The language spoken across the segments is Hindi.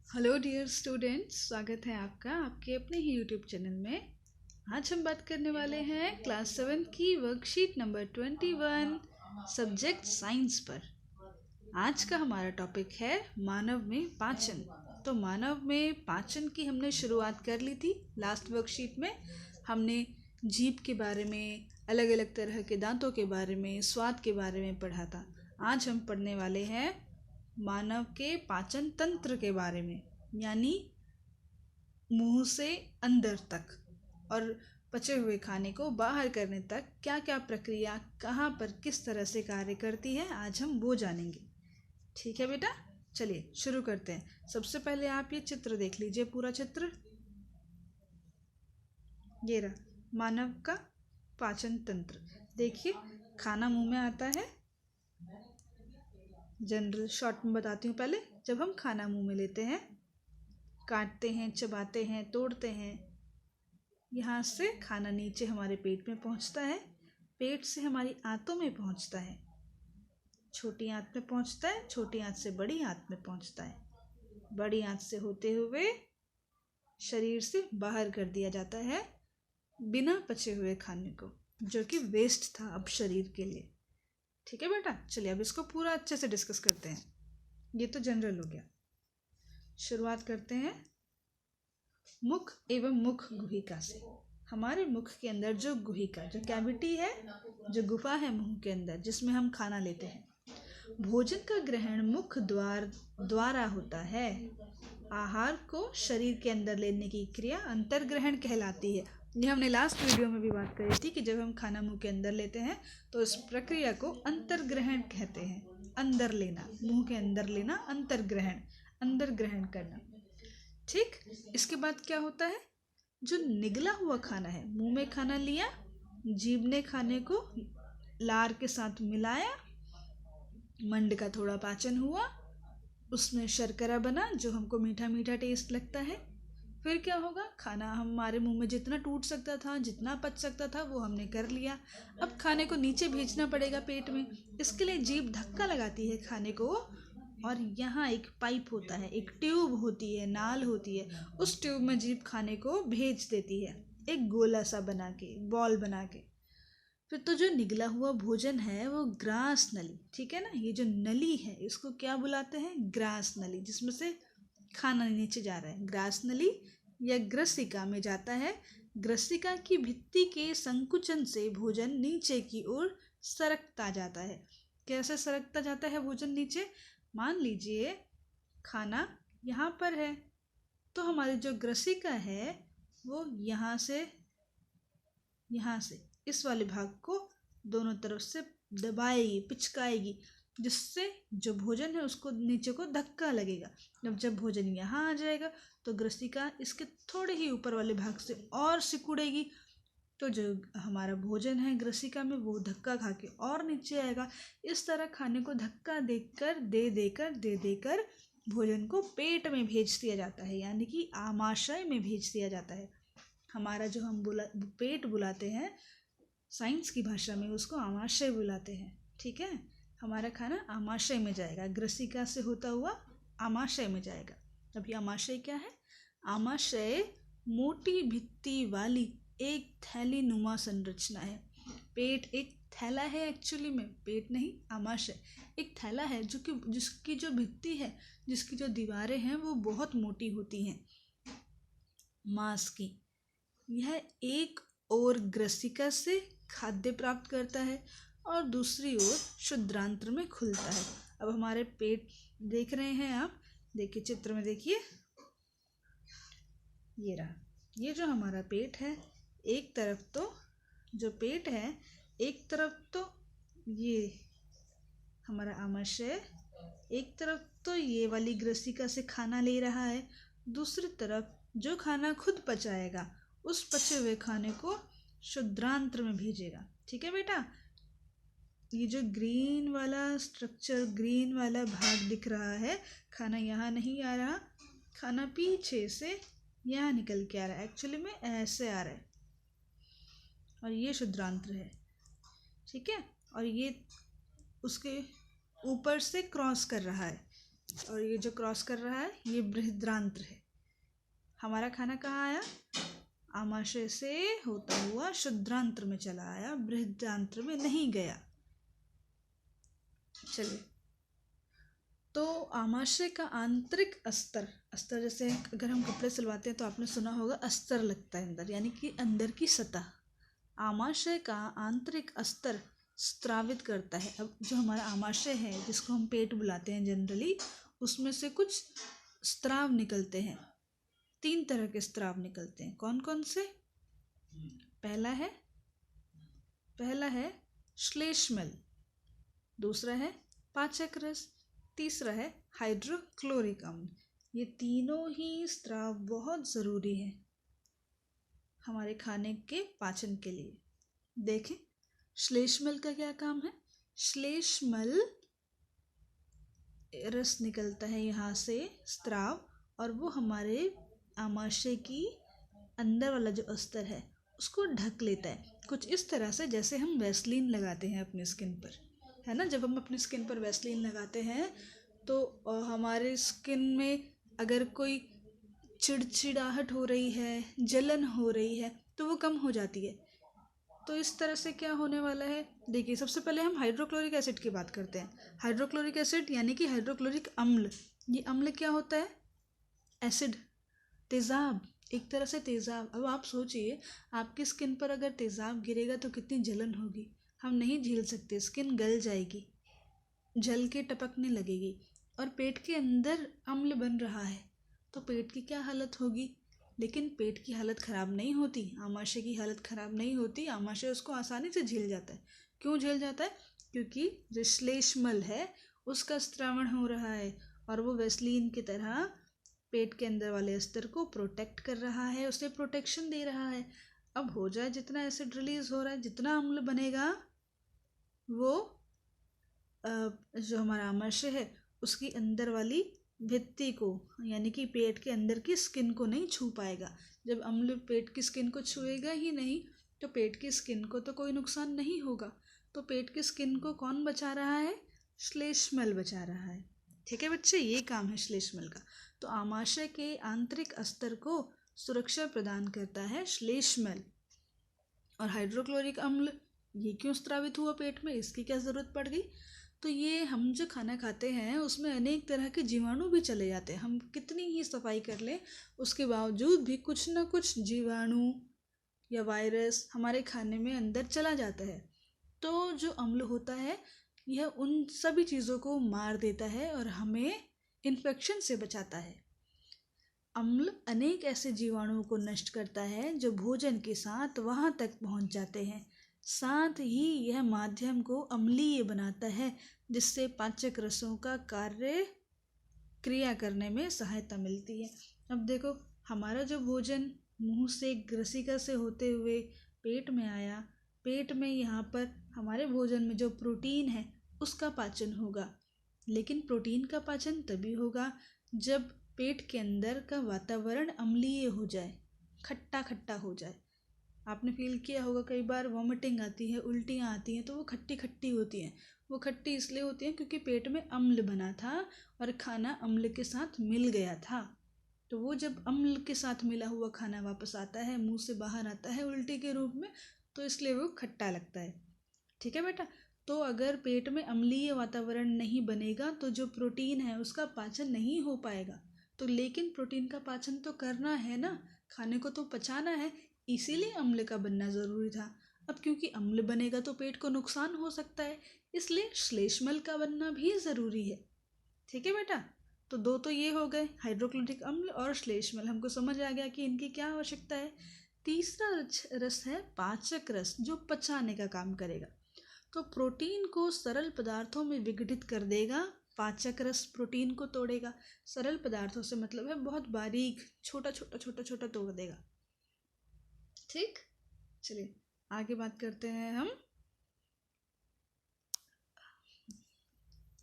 हेलो डियर स्टूडेंट्स, स्वागत है आपका आपके अपने ही यूट्यूब चैनल में। आज हम बात करने वाले हैं क्लास 7 की वर्कशीट नंबर 21 सब्जेक्ट साइंस पर। आज का हमारा टॉपिक है मानव में पाचन। तो मानव में पाचन की हमने शुरुआत कर ली थी। लास्ट वर्कशीट में हमने जीभ के बारे में, अलग अलग तरह के दांतों के बारे में, स्वाद के बारे में पढ़ा था। आज हम पढ़ने वाले हैं मानव के पाचन तंत्र के बारे में, यानी मुंह से अंदर तक और पचे हुए खाने को बाहर करने तक क्या क्या प्रक्रिया कहाँ पर किस तरह से कार्य करती है, आज हम वो जानेंगे। ठीक है बेटा, चलिए शुरू करते हैं। सबसे पहले आप ये चित्र देख लीजिए, पूरा चित्र ये रहा मानव का पाचन तंत्र। देखिए, खाना मुंह में आता है। जनरल शॉर्ट में बताती हूँ। पहले जब हम खाना मुंह में लेते हैं, काटते हैं, चबाते हैं, तोड़ते हैं, यहाँ से खाना नीचे हमारे पेट में पहुँचता है, पेट से हमारी आंतों में पहुँचता है, छोटी आंत में पहुँचता है, छोटी आंत से बड़ी आंत में पहुँचता है, बड़ी आंत से होते हुए शरीर से बाहर कर दिया जाता है बिना पचे हुए खाने को, जो कि वेस्ट था अब शरीर के लिए। ठीक है बेटा, चलिए अब इसको पूरा अच्छे से डिस्कस करते हैं। ये तो जनरल हो गया। शुरुआत करते हैं मुख एवं मुख गुहिका से। हमारे मुख के अंदर जो गुहिका, जो कैविटी है, जो गुफा है मुंह के अंदर, जिसमें हम खाना लेते हैं, भोजन का ग्रहण मुख द्वारा होता है। आहार को शरीर के अंदर लेने की क्रिया अंतर्ग्रहण कहलाती है। ये हमने लास्ट वीडियो में भी बात करी थी कि जब हम खाना मुंह के अंदर लेते हैं तो इस प्रक्रिया को अंतर्ग्रहण कहते हैं। अंदर लेना, मुंह के अंदर लेना, अंतर्ग्रहण, अंदर ग्रहण करना। ठीक, इसके बाद क्या होता है, जो निगला हुआ खाना है, मुंह में खाना लिया, जीभ ने खाने को लार के साथ मिलाया, मंड का थोड़ा पाचन हुआ, उसमें शर्करा बना जो हमको मीठा मीठा टेस्ट लगता है। फिर क्या होगा, खाना हमारे मुंह में जितना टूट सकता था, जितना पच सकता था, वो हमने कर लिया। अब खाने को नीचे भेजना पड़ेगा पेट में। इसके लिए जीभ धक्का लगाती है खाने को, और यहाँ एक पाइप होता है, एक ट्यूब होती है, नाल होती है, उस ट्यूब में जीभ खाने को भेज देती है, एक गोला सा बना के, बॉल बना के। फिर तो जो निगला हुआ भोजन है वो ग्रास नली, ठीक है ना, ये जो नली है इसको क्या बुलाते हैं, ग्रास नली, जिसमें से खाना नीचे जा रहा है, ग्रास नली या ग्रसिका में जाता है। ग्रसिका की भित्ति के संकुचन से भोजन नीचे की ओर सरकता जाता है। कैसे सरकता जाता है भोजन नीचे, मान लीजिए खाना यहाँ पर है, तो हमारी जो ग्रसिका है वो यहाँ से इस वाले भाग को दोनों तरफ से दबाएगी, पिचकाएगी, जिससे जो भोजन है उसको नीचे को धक्का लगेगा। जब भोजन यहाँ आ जाएगा तो ग्रसिका इसके थोड़े ही ऊपर वाले भाग से और सिकुड़ेगी, तो जो हमारा भोजन है ग्रसिका में वो धक्का खा के और नीचे आएगा। इस तरह खाने को धक्का देकर दे देकर भोजन को पेट में भेज दिया जाता है, यानी कि आमाशय में भेज दिया जाता है। हमारा जो हम पेट बुलाते हैं साइंस की भाषा में, उसको आमाशय बुलाते हैं। ठीक है, हमारा खाना आमाशय में जाएगा, ग्रसिका से होता हुआ आमाशय में जाएगा। अब ये आमाशय क्या है, आमाशय मोटी भित्ति वाली एक थैली नुमा संरचना है। पेट एक थैला है, एक्चुअली में पेट नहीं, आमाशय एक थैला है जो कि जिसकी जो भित्ति है, जिसकी जो दीवारें हैं वो बहुत मोटी होती हैं, मांस की। यह एक और ग्रसिका से खाद्य प्राप्त करता है और दूसरी ओर शुद्रांत्र में खुलता है। अब हमारे पेट देख रहे हैं आप, देखिए चित्र में देखिए, ये रहा, ये जो हमारा पेट है, एक तरफ तो जो पेट है, एक तरफ तो ये हमारा आमाशय, एक तरफ तो ये वाली ग्रसिका से खाना ले रहा है, दूसरी तरफ जो खाना खुद पचाएगा उस पचे हुए खाने को शुद्रांत्र में भेजेगा। ठीक है बेटा, ये जो ग्रीन वाला स्ट्रक्चर, ग्रीन वाला भाग दिख रहा है, खाना यहाँ नहीं आ रहा, खाना पीछे से यहाँ निकल के आ रहा है, एक्चुअली में ऐसे आ रहा है, और ये शुद्रांत्र है। ठीक है, और ये उसके ऊपर से क्रॉस कर रहा है, और ये जो क्रॉस कर रहा है ये बृहद्रांत्र है। हमारा खाना कहाँ आया? आमाशय से होता हुआ शुद्रांत्र में चला आया, बृहद्रांत्र में नहीं गया। चलिए, तो आमाशय का आंतरिक अस्तर, अस्तर जैसे अगर हम कपड़े सिलवाते हैं तो आपने सुना होगा अस्तर लगता है अंदर, यानी कि अंदर की सतह। आमाशय का आंतरिक अस्तर स्त्रावित करता है। अब जो हमारा आमाशय है जिसको हम पेट बुलाते हैं जनरली, उसमें से कुछ स्त्राव निकलते हैं। 3 तरह के स्त्राव निकलते हैं। कौन कौन से? पहला है श्लेष्मल, दूसरा है पाचक रस, तीसरा है हाइड्रोक्लोरिक अम्ल। ये तीनों ही स्त्राव बहुत ज़रूरी है हमारे खाने के पाचन के लिए। देखें, श्लेष्मल का क्या काम है? श्लेष्मल रस निकलता है यहाँ से स्त्राव, और वो हमारे आमाशय की अंदर वाला जो अस्तर है उसको ढक लेता है। कुछ इस तरह से जैसे हम वैसलीन लगाते हैं अपनी स्किन पर, है ना। जब हम अपनी स्किन पर वैसलीन लगाते हैं तो हमारे स्किन में अगर कोई चिड़चिड़ाहट हो रही है, जलन हो रही है, तो वो कम हो जाती है। तो इस तरह से क्या होने वाला है? देखिए, सबसे पहले हम हाइड्रोक्लोरिक एसिड की बात करते हैं। हाइड्रोक्लोरिक एसिड यानी कि हाइड्रोक्लोरिक अम्ल। ये अम्ल क्या होता है? एसिड, तेज़ाब, एक तरह से तेज़ाब। अब आप सोचिए, आपकी स्किन पर अगर तेज़ाब गिरेगा तो कितनी जलन होगी। हम नहीं झेल सकते, स्किन गल जाएगी, जल के टपकने लगेगी। और पेट के अंदर अम्ल बन रहा है तो पेट की क्या हालत होगी? लेकिन पेट की हालत ख़राब नहीं होती, आमाशय की हालत ख़राब नहीं होती। आमाशय उसको आसानी से झेल जाता है। क्यों झेल जाता है? क्योंकि जो श्लेष्मल है उसका स्त्रावण हो रहा है और वो वैसलीन की तरह पेट के अंदर वाले अस्तर को प्रोटेक्ट कर रहा है, उसे प्रोटेक्शन दे रहा है। अब हो जाए, जितना एसिड रिलीज हो रहा है, जितना अम्ल बनेगा, वो जो हमारा आमाशय है उसकी अंदर वाली भित्ति को, यानी कि पेट के अंदर की स्किन को नहीं छू पाएगा। जब अम्ल पेट की स्किन को छुएगा ही नहीं तो पेट की स्किन को तो कोई नुकसान नहीं होगा। तो पेट की स्किन को कौन बचा रहा है? श्लेष्मल बचा रहा है। ठीक है बच्चे, ये काम है श्लेष्मल का। तो आमाशय के आंतरिक अस्तर को सुरक्षा प्रदान करता है श्लेष्मल। और हाइड्रोक्लोरिक अम्ल ये क्यों स्त्रावित हुआ पेट में, इसकी क्या ज़रूरत पड़ गई? तो ये हम जो खाना खाते हैं उसमें अनेक तरह के जीवाणु भी चले जाते हैं। हम कितनी ही सफाई कर लें उसके बावजूद भी कुछ ना कुछ जीवाणु या वायरस हमारे खाने में अंदर चला जाता है। तो जो अम्ल होता है यह उन सभी चीज़ों को मार देता है और हमें इन्फेक्शन से बचाता है। अम्ल अनेक ऐसे जीवाणुओं को नष्ट करता है जो भोजन के साथ वहाँ तक पहुँच जाते हैं। साथ ही यह माध्यम को अम्लीय बनाता है जिससे पाचक रसों का कार्य क्रिया करने में सहायता मिलती है। अब देखो, हमारा जो भोजन मुंह से ग्रसिका से होते हुए पेट में आया, पेट में यहाँ पर हमारे भोजन में जो प्रोटीन है उसका पाचन होगा। लेकिन प्रोटीन का पाचन तभी होगा जब पेट के अंदर का वातावरण अम्लीय हो जाए, खट्टा खट्टा हो जाए। आपने फील किया होगा कई बार वॉमिटिंग आती है, उल्टियाँ आती हैं, तो वो खट्टी खट्टी होती हैं। वो खट्टी इसलिए होती हैं क्योंकि पेट में अम्ल बना था और खाना अम्ल के साथ मिल गया था। तो वो जब अम्ल के साथ मिला हुआ खाना वापस आता है, मुंह से बाहर आता है उल्टी के रूप में, तो इसलिए वो खट्टा लगता है। ठीक है बेटा। तो अगर पेट में अम्लीय वातावरण नहीं बनेगा तो जो प्रोटीन है उसका पाचन नहीं हो पाएगा। तो लेकिन प्रोटीन का पाचन तो करना है ना, खाने को तो पचाना है, इसीलिए अम्ल का बनना ज़रूरी था। अब क्योंकि अम्ल बनेगा तो पेट को नुकसान हो सकता है, इसलिए श्लेष्मल का बनना भी ज़रूरी है। ठीक है बेटा। तो 2 तो ये हो गए, हाइड्रोक्लोरिक अम्ल और श्लेष्मल। हमको समझ आ गया कि इनकी क्या आवश्यकता है। तीसरा रस है पाचक रस, जो पचाने का काम करेगा। तो प्रोटीन को सरल पदार्थों में विघटित कर देगा। पाचक रस प्रोटीन को तोड़ेगा। सरल पदार्थों से मतलब है बहुत बारीक, छोटा छोटा छोटा छोटा तोड़ देगा। ठीक, चलिए आगे बात करते हैं हम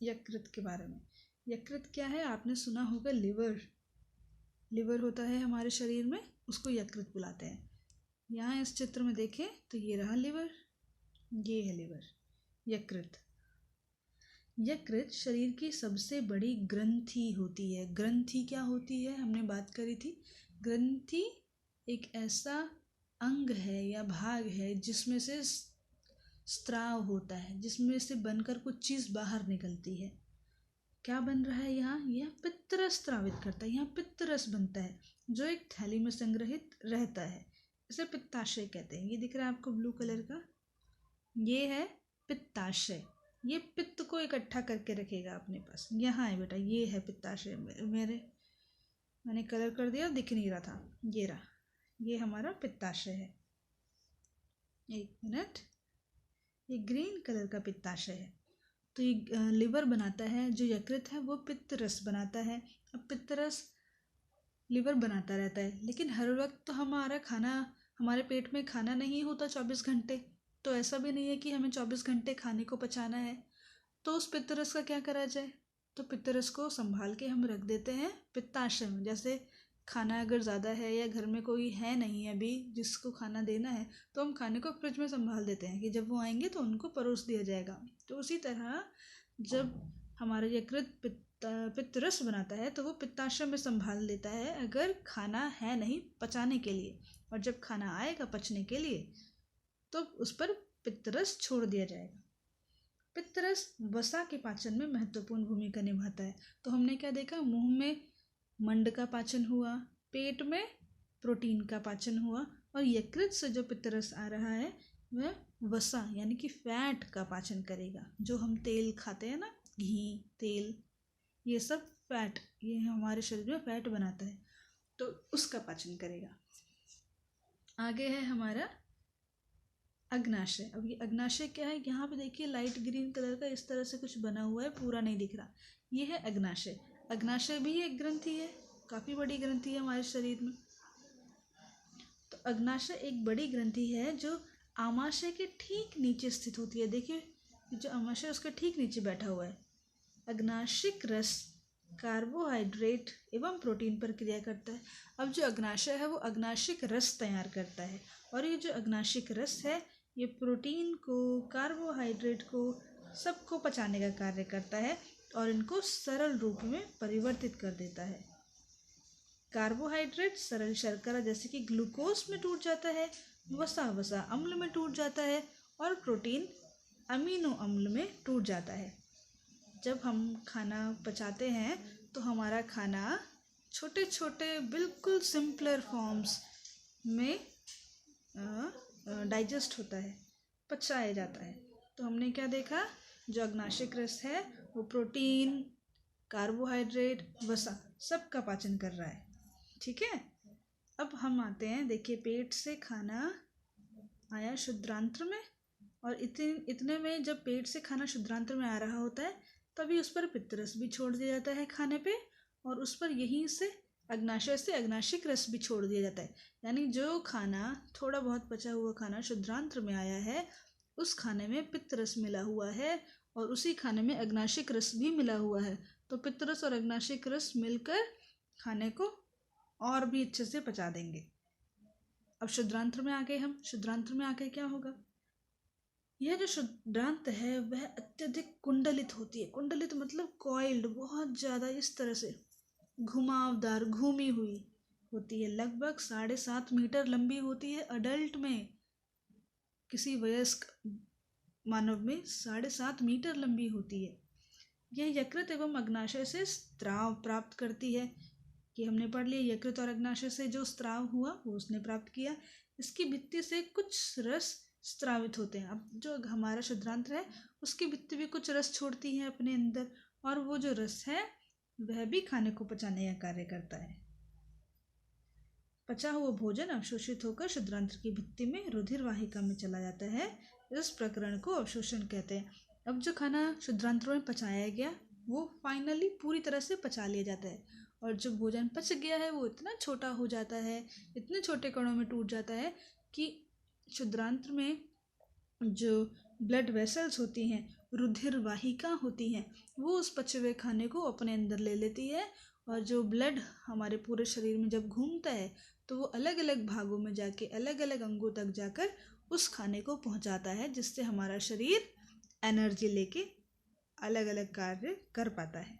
यकृत के बारे में। यकृत क्या है? आपने सुना होगा लिवर। लिवर होता है हमारे शरीर में, उसको यकृत बुलाते हैं। यहाँ इस चित्र में देखें तो ये रहा लिवर, ये है लिवर, यकृत। यकृत शरीर की सबसे बड़ी ग्रंथि होती है। ग्रंथि क्या होती है हमने बात करी थी। ग्रंथि एक ऐसा अंग है या भाग है जिसमें से स्त्राव होता है, जिसमें से बनकर कुछ चीज़ बाहर निकलती है। क्या बन रहा है यहाँ? यह पित्तरस स्त्रावित करता है। यहाँ पित्तरस बनता है जो एक थैली में संग्रहित रहता है। इसे पित्ताशय कहते हैं। ये दिख रहा है आपको ब्लू कलर का, ये है पित्ताशय। ये पित्त को इकट्ठा करके रखेगा अपने पास। यहाँ है बेटा, ये है पित्ताशय। मैंने कलर कर दिया, दिख नहीं रहा था। ये रहा, ये हमारा पित्ताशय है। एक मिनट, ये ग्रीन कलर का पित्ताशय है। तो ये लिवर बनाता है, जो यकृत है वो पित्तरस बनाता है। अब पित्तरस लिवर बनाता रहता है, लेकिन हर वक्त तो हमारा खाना, हमारे पेट में खाना नहीं होता 24 घंटे। तो ऐसा भी नहीं है कि हमें 24 घंटे खाने को पचाना है। तो उस पित्तरस का क्या करा जाए? तो पित्तरस को संभाल के हम रख देते हैं पित्ताशय में। जैसे खाना अगर ज़्यादा है या घर में कोई है नहीं अभी जिसको खाना देना है, तो हम खाने को फ्रिज में संभाल देते हैं कि जब वो आएंगे तो उनको परोस दिया जाएगा। तो उसी तरह जब हमारा यकृत पित्तरस बनाता है तो वो पित्ताशय में संभाल लेता है अगर खाना है नहीं पचाने के लिए। और जब खाना आएगा पचने के लिए तो उस पर पित्तरस छोड़ दिया जाएगा। पित्तरस वसा के पाचन में महत्वपूर्ण भूमिका निभाता है। तो हमने क्या देखा? मुंह में मंड का पाचन हुआ, पेट में प्रोटीन का पाचन हुआ, और यकृत से जो पित्तरस आ रहा है वह वसा यानी कि फैट का पाचन करेगा। जो हम तेल खाते हैं ना, घी, तेल, ये सब फैट, ये हमारे शरीर में फैट बनाता है, तो उसका पाचन करेगा। आगे है हमारा अग्नाशय। अब ये अग्नाशय क्या है? यहाँ पे देखिए लाइट ग्रीन कलर का इस तरह से कुछ बना हुआ है, पूरा नहीं दिख रहा। ये है अग्नाशय। अग्नाशय भी एक ग्रंथि है, काफ़ी बड़ी ग्रंथि है हमारे शरीर में। तो अग्नाशय एक बड़ी ग्रंथि है जो आमाशय के ठीक नीचे स्थित होती है। देखिए जो आमाशय उसके ठीक नीचे बैठा हुआ है। अग्नाशिक रस कार्बोहाइड्रेट एवं प्रोटीन पर क्रिया करता है। अब जो अग्नाशय है वो अग्नाशिक रस तैयार करता है, और ये जो अग्नाशिक रस है ये प्रोटीन को, कार्बोहाइड्रेट को, सबको पचाने का कार्य करता है और इनको सरल रूप में परिवर्तित कर देता है। कार्बोहाइड्रेट सरल शर्करा जैसे कि ग्लूकोज में टूट जाता है, वसा अम्ल में टूट जाता है, और प्रोटीन अमीनो अम्ल में टूट जाता है। जब हम खाना पचाते हैं तो हमारा खाना छोटे छोटे बिल्कुल सिंपलर फॉर्म्स में डाइजेस्ट होता है, पचाया जाता है। तो हमने क्या देखा? जो अग्नाशिक रस है वो प्रोटीन, कार्बोहाइड्रेट, वसा सबका पाचन कर रहा है। ठीक है, अब हम आते हैं, देखिए पेट से खाना आया शुद्रांत्र में, और इतने में जब पेट से खाना शुद्रांत्र में आ रहा होता है तभी उस पर पित्तरस भी छोड़ दिया जाता है खाने पे, और उस पर यहीं से अग्नाशय से अग्नाशिक रस भी छोड़ दिया जाता है। यानी जो खाना, थोड़ा बहुत बचा हुआ खाना शुद्रांत्र में आया है, उस खाने में पित्तरस मिला हुआ है और उसी खाने में अग्नाशिक रस भी मिला हुआ है। तो पित्तरस और अग्नाशिक रस मिलकर खाने को और भी अच्छे से पचा देंगे। अब शुद्रांत्र में आ गए हम। शुद्रांत्र में आकर क्या होगा? यह जो शुद्रांत है वह अत्यधिक कुंडलित होती है। कुंडलित मतलब कॉइल्ड, बहुत ज़्यादा इस तरह से घुमावदार, घूमी हुई होती है। लगभग 7.5 मीटर लंबी होती है अडल्ट में। किसी वयस्क मानव में 7.5 मीटर लंबी होती है। यह यकृत एवं अग्नाशय से स्त्राव प्राप्त करती है, कि हमने पढ़ लिया यकृत और अग्नाशय से जो स्त्राव हुआ वो उसने प्राप्त किया। इसकी भित्ति से कुछ रस स्त्रावित होते हैं। अब जो हमारा शुद्रांत्र है उसकी भित्ति भी कुछ रस छोड़ती है अपने अंदर, और वो जो रस है वह भी खाने को पचाने का कार्य करता है। पचा हुआ भोजन अवशोषित होकर शुद्रांत्र की भित्ति में रुधिर वाहिका में चला जाता है। इस प्रकरण को अवशोषण कहते हैं। अब जो खाना शुद्रांत्र में पचाया गया वो फाइनली पूरी तरह से पचा लिया जाता है, और जो भोजन पच गया है वो इतना छोटा हो जाता है, इतने छोटे कणों में टूट जाता है कि शुद्रांत्र में जो ब्लड वेसल्स होती हैं, रुधिर वाहिका होती हैं, वो उस पचे हुए खाने को अपने अंदर ले लेती है, और जो ब्लड हमारे पूरे शरीर में जब घूमता है तो वो अलग अलग भागों में जाके, अलग अलग अंगों तक जाकर उस खाने को पहुंचाता है, जिससे हमारा शरीर एनर्जी लेके अलग अलग कार्य कर पाता है।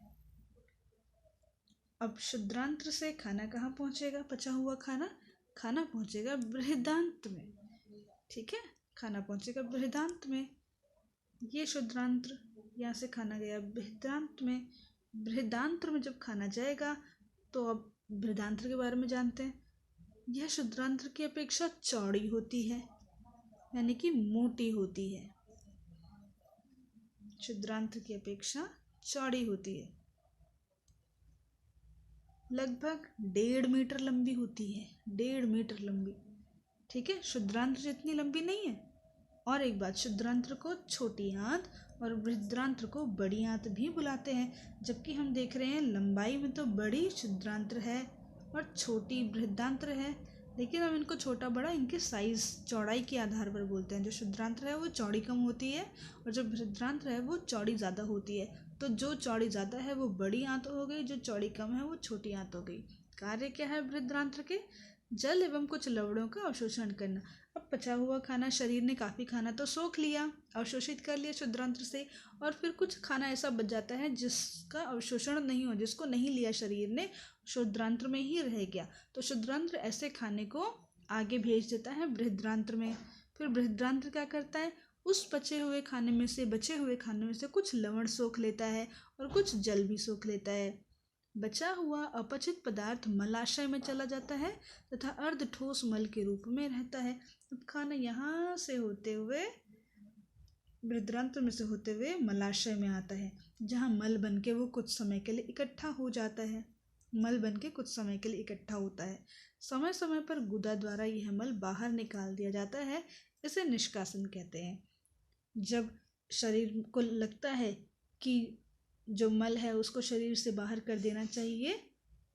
अब शुद्रांत्र से खाना कहाँ पहुँचेगा? पचा हुआ खाना खाना पहुँचेगा बृहदांत्र में। ठीक है, खाना पहुँचेगा बृहदांत्र में। ये शुद्रांत्र, यहाँ से खाना गया बृहदांत्र में। बृहदांत्र में जब खाना जाएगा तो अब बृहदांत्र के बारे में जानते हैं। यह शुद्रांत्र की अपेक्षा चौड़ी होती है, यानी कि मोटी होती है। शुद्रांत्र की अपेक्षा चौड़ी होती है, लगभग 1.5 मीटर लंबी होती है। 1.5 मीटर लंबी। ठीक है, शुद्रांत्र जितनी लंबी नहीं है। और एक बात, शुद्रांत्र को छोटी आंत और बृहदांत्र को बड़ी आंत भी बुलाते हैं। जबकि हम देख रहे हैं लंबाई में तो बड़ी शुद्रांत्र है और छोटी बृहदांत्र है, लेकिन हम इनको छोटा बड़ा इनके साइज चौड़ाई के आधार पर बोलते हैं। जो शुद्रांत्र है वो चौड़ी कम होती है और जो बृहदांत्र है वो चौड़ी ज़्यादा होती है। तो जो चौड़ी ज़्यादा है वो बड़ी आंत हो गई, जो चौड़ी कम है वो छोटी आंत हो गई। कार्य क्या है बृहदांत्र के? जल एवं कुछ लवणों का अवशोषण करना। अब पचा हुआ खाना, शरीर ने काफ़ी खाना तो सोख लिया, अवशोषित कर लिया शुद्रांत्र से, और फिर कुछ खाना ऐसा बच जाता है जिसका अवशोषण नहीं हो, जिसको नहीं लिया शरीर ने, शुद्रांत्र में ही रह गया। तो शुद्रांत्र ऐसे खाने को आगे भेज देता है बृहदांत्र में। फिर बृहदांत्र क्या करता है? उस बचे हुए खाने में से कुछ लवण सोख लेता है और कुछ जल भी सोख लेता है। बचा हुआ अपचित पदार्थ मलाशय में चला जाता है तथा अर्ध ठोस मल के रूप में रहता है। अब खाना यहाँ से होते हुए, बृहदांत्र में से होते हुए मलाशय में आता है, जहाँ मल बन के वो कुछ समय के लिए इकट्ठा हो जाता है। मल बन के कुछ समय के लिए इकट्ठा होता है। समय समय पर गुदा द्वारा यह मल बाहर निकाल दिया जाता है। इसे निष्कासन कहते हैं। जब शरीर को लगता है कि जो मल है उसको शरीर से बाहर कर देना चाहिए,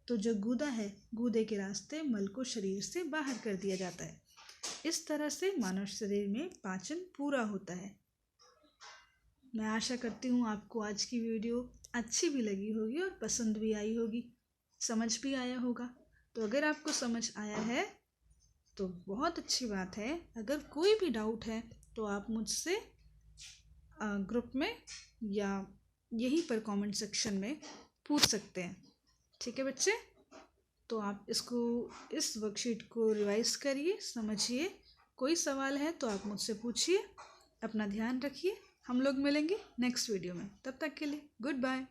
तो जो गूदा है, गूदे के रास्ते मल को शरीर से बाहर कर दिया जाता है। इस तरह से मानव शरीर में पाचन पूरा होता है। मैं आशा करती हूँ आपको आज की वीडियो अच्छी भी लगी होगी और पसंद भी आई होगी, समझ भी आया होगा। तो अगर आपको समझ आया है तो बहुत अच्छी बात है। अगर कोई भी डाउट है तो आप मुझसे ग्रुप में या यहीं पर कमेंट सेक्शन में पूछ सकते हैं। ठीक है बच्चे, तो आप इस वर्कशीट को रिवाइज करिए, समझिए। कोई सवाल है तो आप मुझसे पूछिए। अपना ध्यान रखिए। हम लोग मिलेंगे नेक्स्ट वीडियो में। तब तक के लिए गुड बाय।